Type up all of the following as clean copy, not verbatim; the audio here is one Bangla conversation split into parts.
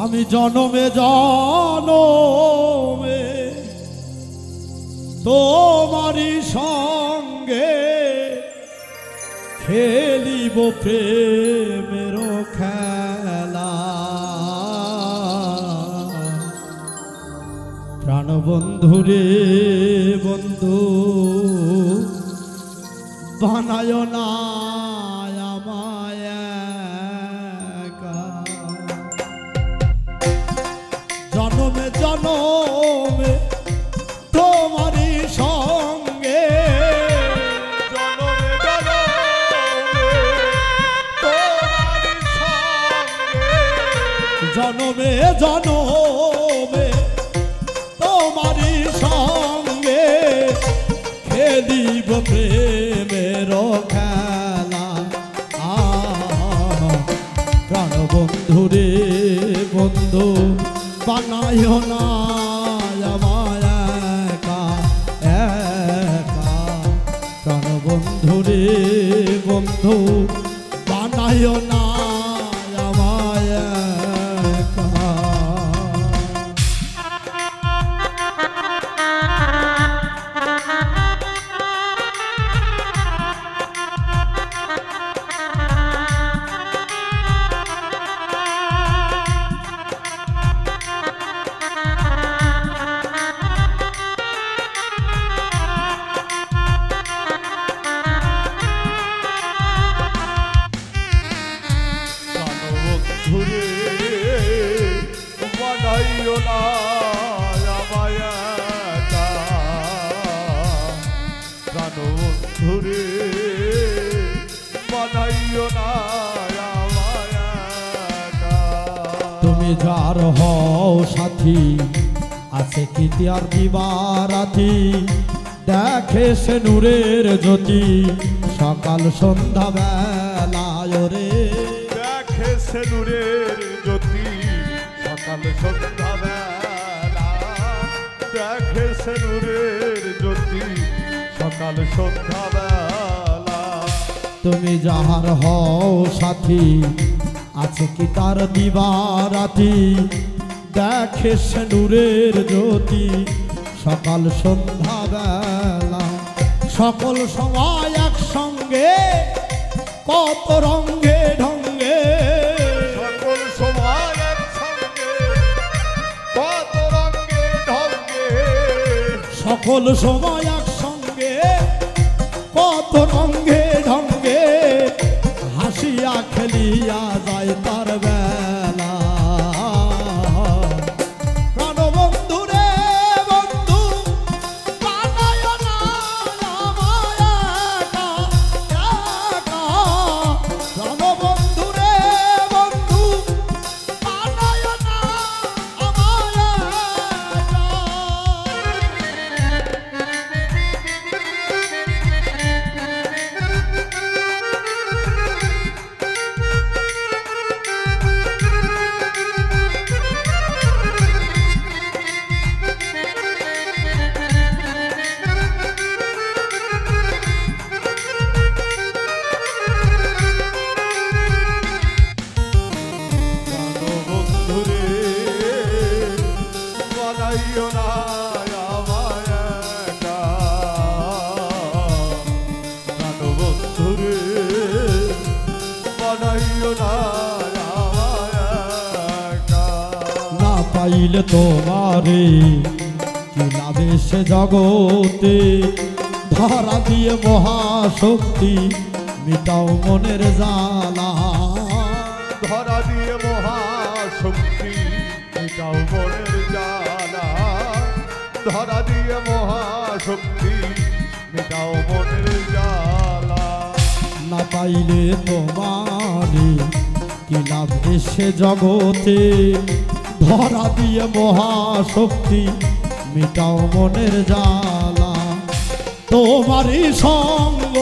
আমি জনমে জনমে তোমারি সঙ্গে খেলিব প্রেমের খেলা। প্রাণবন্ধু রে বন্ধু বানায় না আমায় একা। জনমে জনমে তোমারি সঙ্গে জনমে জনমে তোমারি সঙ্গে জনমে জনমে তোমারি সঙ্গে খেলিব প্রেমের খেলা। প্রাণবন্ধু রে বন্ধু বানায় না আমায় একা একা। প্রাণবন্ধু রে বন্ধু বানায় না আমায় একা। ঘুরে বানাইও না আমায় একা। প্রাণবন্ধুরে বানাইও না আমায় একা। তুমি যার হও সাথী আছে কি তার দিবারাতি। দেখে সে নূরের জ্যোতি সকাল সন্ধ্যা বেলায় রে। দেখে সে নূরের জ্যোতি সকাল সন্ধ্যা বেলা। দেখে সে নূরের জ্যোতি সকাল সন্ধ্যা বেলা। তুমি যাহার হও সাথী আছে কি তার দিবারাতি। দেখে সে নূরের জ্যোতি সকাল সন্ধ্যা বেলা। সকল সময় একসঙ্গে কত রঙ্গে ঢঙ্গে। সকল সময় একসঙ্গে কত রঙে ঢঙ্গে। সকল সময় একসঙ্গে কত রঙ্গে ঢঙ্গে। হাসিয়া খেলিয়া যায় তার বেলা। প্রাণবন্ধু রে বন্ধু বানায় না আমায় একা একা। প্রাণবন্ধু রে বন্ধু বানায় না আমায় একা। প্রাণবন্ধুরে বানাইও না আমায় একা। প্রাণবন্ধুরে বানাইও না আমায় একা। না পাইলে তোমারে কি লাভে সে জগতে। ধরা দিয়ে মহাশক্তি মিটাও মনের জ্বালা। ধরা দিয়ে মহাশক্তি মিটাও মনের জ্বালা। ধরা দিয়ে মহাশক্তি মিটাও মনের জ্বালা। না পাইলে তোমারে কি লাভে সে জগতে। ধরা দিয়ে মহাশক্তি মিটাও মনের জ্বালা। তোমারই সঙ্গ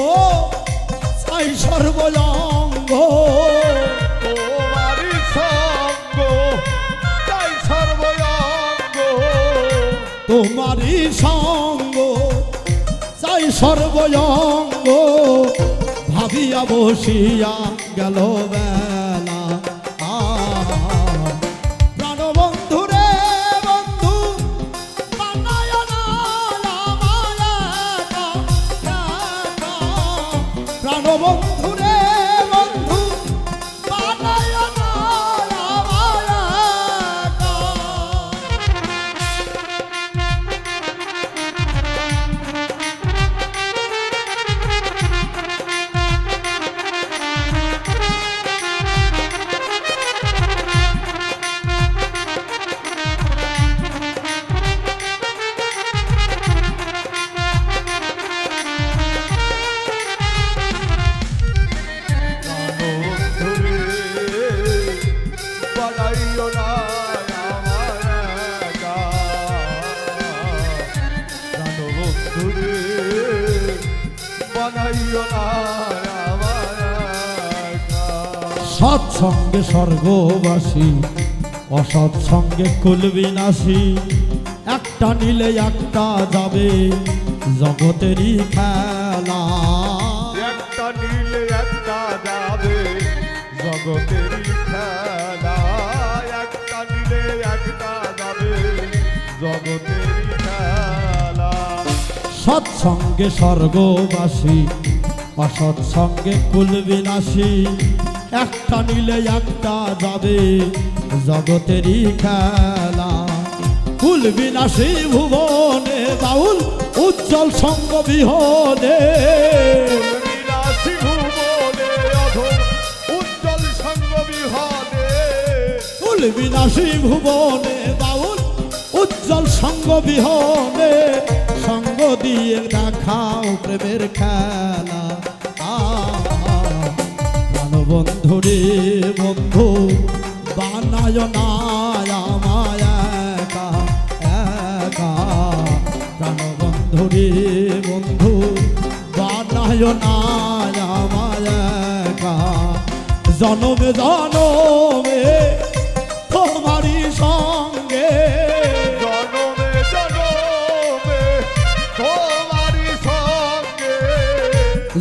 চাই সর্বঙ্গ। তোমারি সঙ্গ তাই সর্বঙ্গ। তোমারই সঙ্গ চাই সর্বঙ্গ। ভাবিয়া বসিয়া গেল বেলা। সৎসঙ্গে স্বর্গবাসী, অসৎসঙ্গে কুলবিনাশী। একটা নিলে একটা যাবে, জগতেরই খেলা। একটা নিলে একটা যাবে, জগতেরই খেলা। একটা নিলে একটা যাবে, জগতেরই খেলা। সৎসঙ্গে স্বর্গবাসী, অসৎসঙ্গে কুলবিনাশী। একটা নিলে একটা যাবে, জগতেরই খেলা। কুলবিনাশী ভুবনে বাউল, উজ্জ্বল সঙ্গ বিহনে। বিলাসী ভুবনে অধম, উজ্জ্বল সঙ্গ বিহনে। কুলবিনাশী ভুবনে বাউল, উজ্জ্বল সঙ্গ বিহনে। সঙ্গ দিয়ে দেখাও প্রেমের খেলা। প্রাণবন্ধু রে বন্ধু, বানায় না আমায় একা একা। প্রাণবন্ধু রে বন্ধু, বানায় না আমায় একা। জনমে জনমে তোমারই সঙ্গে, জনমে জনমে তোমারই সঙ্গে।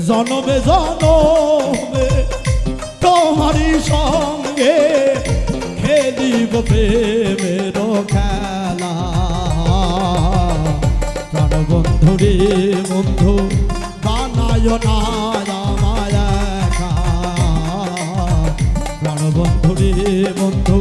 জনমে জনমে তোমারই সঙ্গে খেলিব প্রেমের খেলা। প্রাণবন্ধু রে বন্ধু, বানায় না আমায় একা। প্রাণবন্ধু রে বন্ধু,